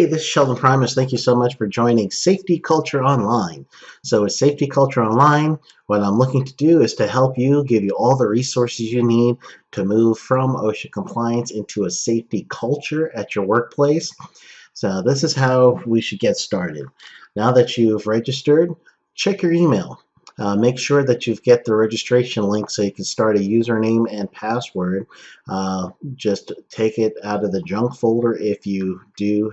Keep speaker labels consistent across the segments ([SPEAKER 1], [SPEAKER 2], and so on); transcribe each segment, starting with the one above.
[SPEAKER 1] Hey, this is Sheldon Primus. Thank you so much for joining Safety Culture Online. So with Safety Culture Online, what I'm looking to do is to help you, give you all the resources you need to move from OSHA compliance into a safety culture at your workplace. So this is how we should get started. Now that you've registered, check your email. Make sure that you get the registration link so you can start a username and password. Just take it out of the junk folder if you do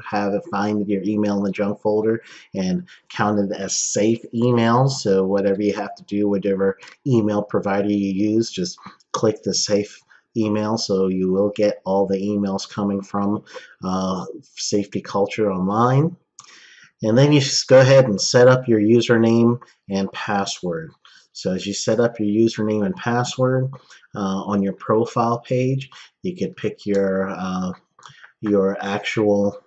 [SPEAKER 1] find your email in the junk folder and count it as safe emails. So whatever you have to do, whatever email provider you use, just click the safe email so you will get all the emails coming from Safety Culture Online. And then you just go ahead and set up your username and password. So as you set up your username and password on your profile page, you could pick your actual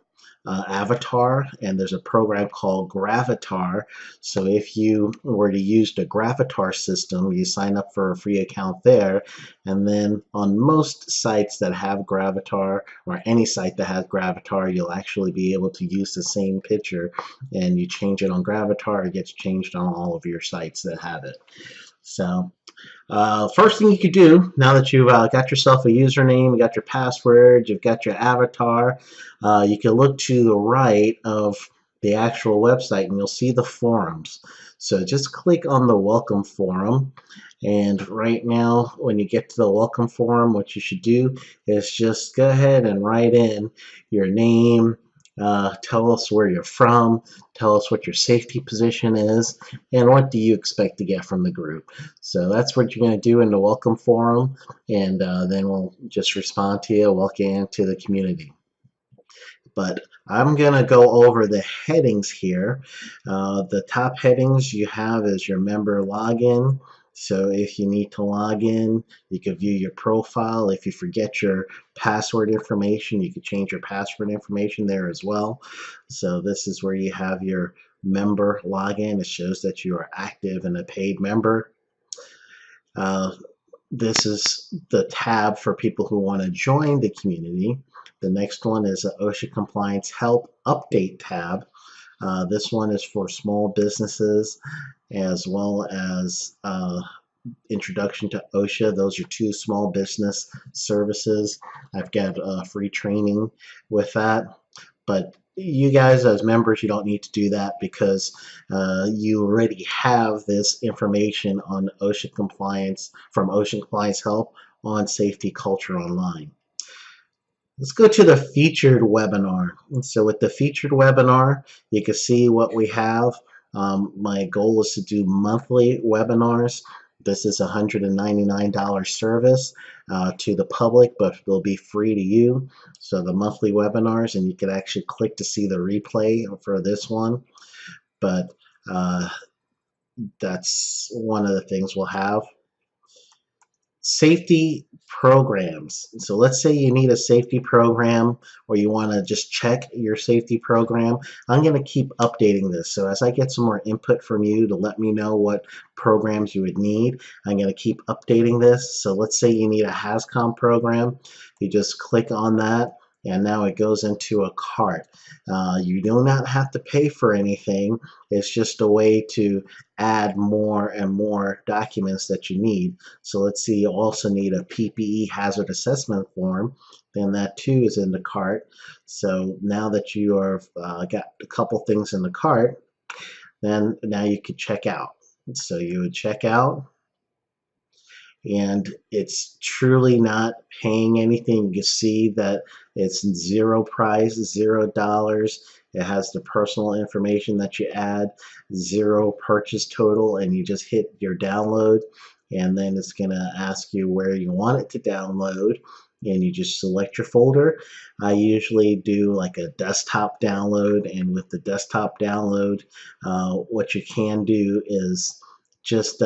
[SPEAKER 1] avatar, and there's a program called Gravatar. So if you were to use the Gravatar system, you sign up for a free account there, and then on most sites that have Gravatar, or any site that has Gravatar, you'll actually be able to use the same picture, and you change it on Gravatar, it gets changed on all of your sites that have it. So first thing you could do, now that you've got yourself a username, you got your password, you've got your avatar, you can look to the right of the actual website and you'll see the forums. So just click on the welcome forum, and right now when you get to the welcome forum, what you should do is just go ahead and write in your name, tell us where you're from, tell us what your safety position is, and what do you expect to get from the group. So that's what you're going to do in the welcome forum, and then we'll just respond to you, welcome you into the community. But I'm going to go over the headings here. The top headings you have is your member login. So if you need to log in, you can view your profile. If you forget your password information, you can change your password information there as well. So this is where you have your member login. It shows that you are active and a paid member. This is the tab for people who want to join the community. The next one is the OSHA Compliance Help Update tab. This one is for small businesses as well as Introduction to OSHA. Those are two small business services. I've got free training with that. But you guys as members, you don't need to do that because you already have this information on OSHA compliance from OSHA Compliance Help on Safety Culture Online. Let's go to the featured webinar. And so with the featured webinar, you can see what we have. My goal is to do monthly webinars. This is a $199 service to the public, but it'll be free to you. So the monthly webinars, and you can actually click to see the replay for this one. But that's one of the things we'll have. Safety programs. So let's say you need a safety program or you want to just check your safety program. I'm going to keep updating this. So as I get some more input from you to let me know what programs you would need, I'm going to keep updating this. So let's say you need a HAZCOM program. You just click on that, and now it goes into a cart. You do not have to pay for anything. It's just a way to add more and more documents that you need. So let's see, you also need a PPE hazard assessment form. Then that too is in the cart. So now that you are got a couple things in the cart, then now you could check out. So you would check out, and it's truly not paying anything. You can see that it's zero price, $0. It has the personal information that you add, zero purchase total, and you just hit your download, and then it's going to ask you where you want it to download, and you just select your folder. I usually do like a desktop download, and with the desktop download, what you can do is just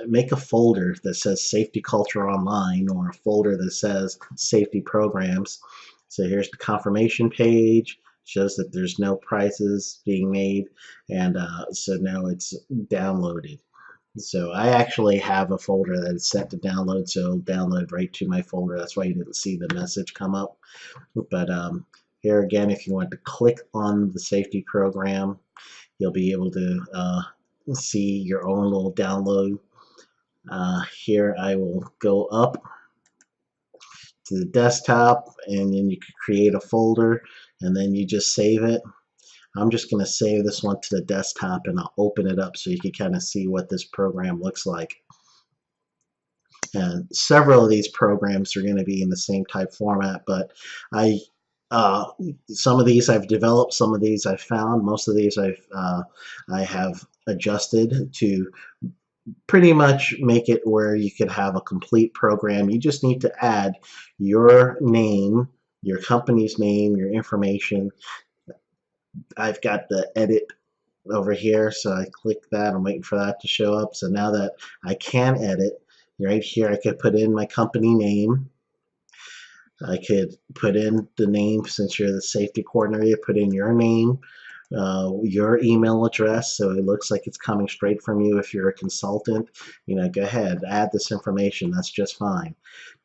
[SPEAKER 1] make a folder that says Safety Culture Online, or a folder that says Safety Programs. So here's the confirmation page, shows that there's no prices being made, and so now it's downloaded. So I actually have a folder that is set to download, so it'll download right to my folder. That's why you didn't see the message come up. But Here again, if you want to click on the safety program, you'll be able to see your own little download. Here I will go up to the desktop, and then you could create a folder, and then you just save it. I'm just going to save this one to the desktop, and I'll open it up so you can kind of see what this program looks like. And several of these programs are going to be in the same type format, but some of these I've developed, some of these I've found, most of these I have adjusted to pretty much make it where you could have a complete program. You just need to add your name, your company's name, your information. I've got the edit over here, so I click that. I'm waiting for that to show up. So now that I can edit, right here I could put in my company name. I could put in the name, since you're the safety coordinator, put in your name, your email address, so it looks like it's coming straight from you. If you're a consultant, go ahead, add this information. That's just fine.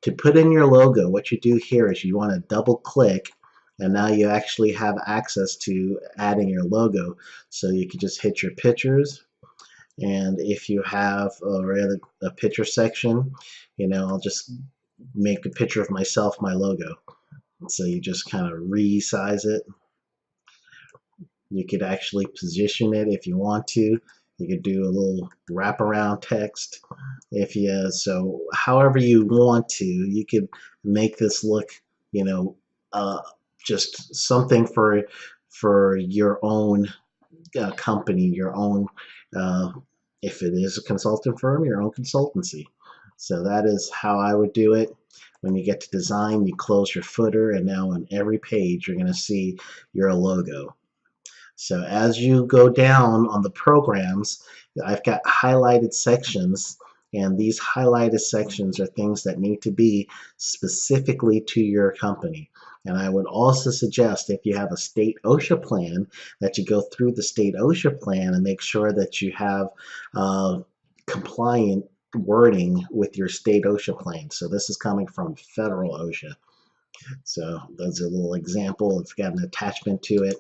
[SPEAKER 1] To put in your logo, what you do here is you want to double click, and now you actually have access to adding your logo. So you can just hit your pictures, and if you have a picture section, I'll just make a picture of myself, my logo. So you just kind of resize it. You could actually position it if you want to. You could do a little wraparound text so however you want to. You could make this look, just something for your own company, your own, if it is a consultant firm, your own consultancy. So that is how I would do it. When you get to design, you close your footer, and now on every page you're going to see your logo. So as you go down on the programs, I've got highlighted sections, and these highlighted sections are things that need to be specifically to your company. And I would also suggest, if you have a state OSHA plan, that you go through the state OSHA plan and make sure that you have compliant wording with your state OSHA plan. So this is coming from federal OSHA. So that's a little example. It's got an attachment to it.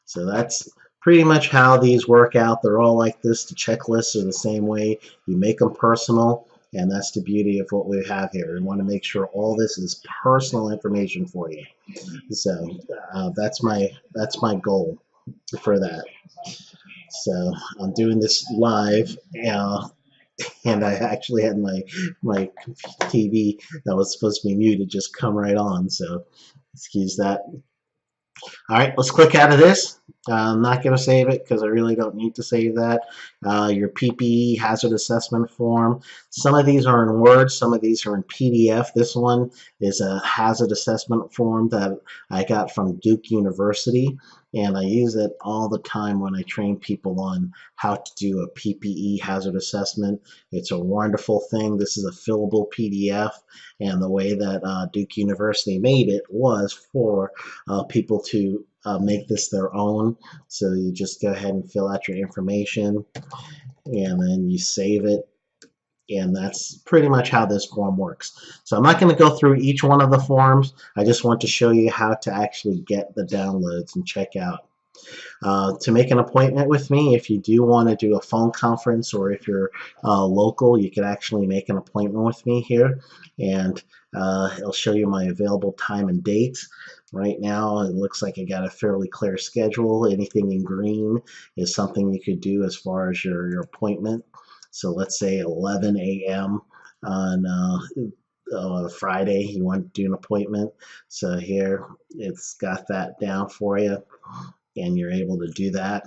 [SPEAKER 1] So that's pretty much how these work out. They're all like this. The checklists are the same way. You make them personal, and that's the beauty of what we have here. We want to make sure all this is personal information for you. So that's my goal for that. So I'm doing this live, and I actually had my TV that was supposed to be muted just come right on. So excuse that. All right, let's click out of this. I'm not going to save it because I really don't need to save that. Your PPE hazard assessment form. Some of these are in Word, some of these are in PDF. This one is a hazard assessment form that I got from Duke University, and I use it all the time when I train people on how to do a PPE hazard assessment. It's a wonderful thing. This is a fillable PDF, and the way that Duke University made it was for people to make this their own. So you just go ahead and fill out your information, and then you save it, and that's pretty much how this form works. So I'm not going to go through each one of the forms. I just want to show you how to actually get the downloads and check out. To make an appointment with me, if you do want to do a phone conference, or if you're local, you can actually make an appointment with me here, and it'll show you my available time and dates. Right now it looks like I got a fairly clear schedule. Anything in green is something you could do as far as your appointment. So let's say 11 a.m. on Friday, you want to do an appointment. So here it's got that down for you, and you're able to do that.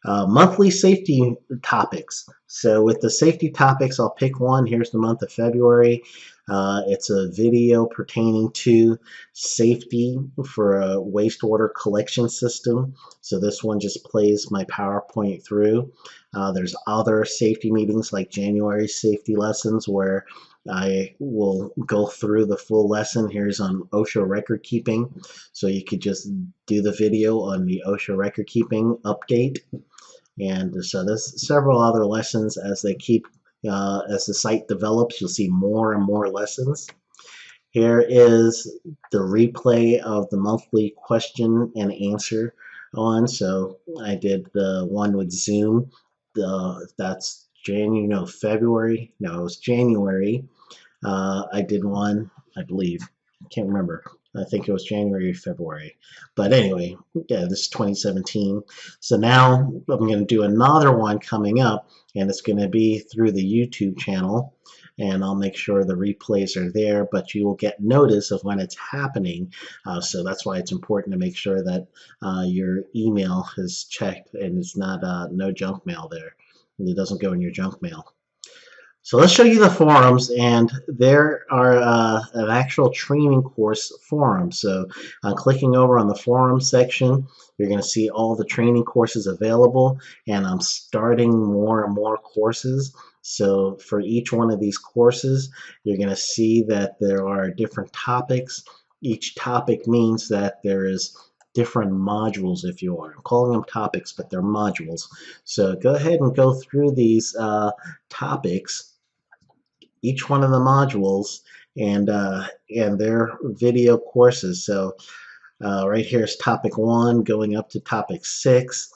[SPEAKER 1] Monthly safety topics. So with the safety topics, I'll pick one. Here's the month of February. It's a video pertaining to safety for a wastewater collection system. So this one just plays my PowerPoint through. There's other safety meetings like January safety lessons where I will go through the full lesson. Here's on OSHA record keeping. So you could just do the video on the OSHA record keeping update. And so there's several other lessons as they keep, as the site develops, you'll see more and more lessons. Here is the replay of the monthly question and answer on. So I did the one with Zoom. That's January, no, February. No, it was January. I did one, I believe. I can't remember. I think it was January or February. But anyway, yeah, this is 2017. So now I'm going to do another one coming up, and it's going to be through the YouTube channel. And I'll make sure the replays are there, but you will get notice of when it's happening. So that's why it's important to make sure that your email is checked and it's not no junk mail there. It doesn't go in your junk mail. So let's show you the forums, and there are an actual training course forum. So I'm clicking over on the forum section. You're going to see all the training courses available, and I'm starting more and more courses. So for each one of these courses, you're going to see that there are different topics. Each topic means that there is different modules, if you are. I'm calling them topics, but they're modules. So go ahead and go through these topics, each one of the modules, and their video courses. So right here is topic 1 going up to topic 6.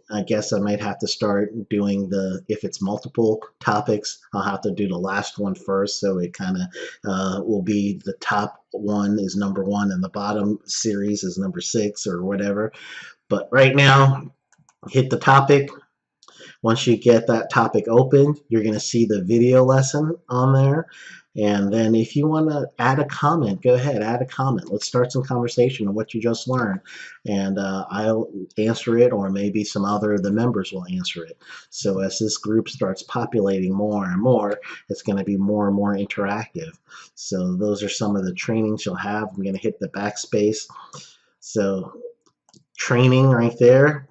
[SPEAKER 1] I guess I might have to start doing if it's multiple topics, I'll have to do the last one first, so it kind of will be the top one is number 1 and the bottom series is number 6 or whatever. But right now, hit the topic. Once you get that topic open, you're going to see the video lesson on there. And then if you want to add a comment, go ahead, add a comment. Let's start some conversation on what you just learned. And I'll answer it, or maybe some other of the members will answer it. So as this group starts populating more and more, it's going to be more and more interactive. So those are some of the trainings you'll have. I'm going to hit the backspace. So training right there.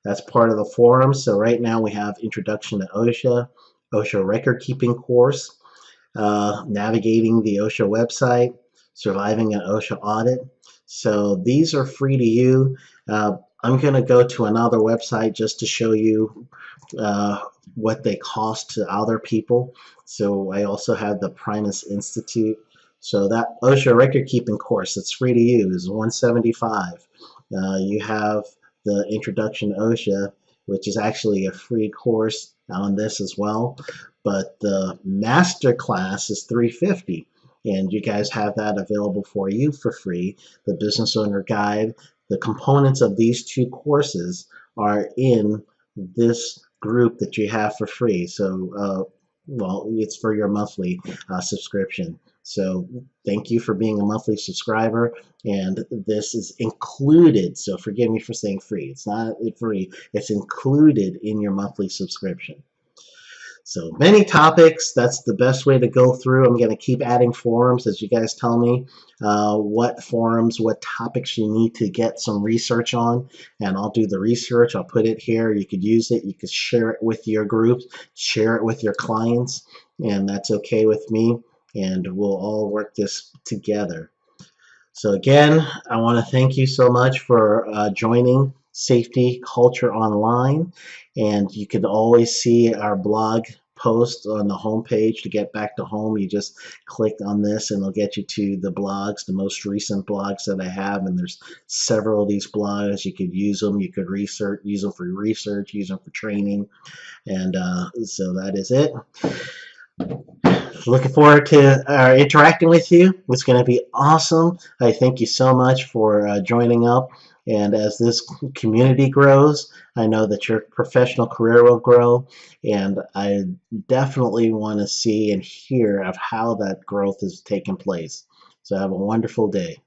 [SPEAKER 1] That's part of the forum. So right now we have Introduction to OSHA, OSHA Record Keeping Course, Navigating the OSHA website, Surviving an OSHA Audit. So these are free to you. I'm going to go to another website just to show you what they cost to other people. So I also have the Primus Institute. So that OSHA Record Keeping course that's free to use, $175. You have the Introduction to OSHA, which is actually a free course on this as well. But the master class is $350, and you guys have that available for you for free. The Business Owner Guide, the components of these two courses are in this group that you have for free. So, well, it's for your monthly subscription. So thank you for being a monthly subscriber, and this is included. So forgive me for saying free. It's not free. It's included in your monthly subscription. So many topics. That's the best way to go through. I'm going to keep adding forums as you guys tell me what forums, what topics you need to get some research on, and I'll do the research. I'll put it here. You could use it. You could share it with your groups, share it with your clients, and that's okay with me, and we'll all work this together. So again, I want to thank you so much for joining Safety Culture Online, and you can always see our blog post on the home page. To get back to home, you just click on this and it'll get you to the blogs, the most recent blogs that I have, and there's several of these blogs. You could use them, you could use them for research, use them for training, and so that is it. Looking forward to interacting with you. It's going to be awesome. I thank you so much for joining up. And as this community grows, I know that your professional career will grow. And I definitely want to see and hear of how that growth is taking place. So have a wonderful day.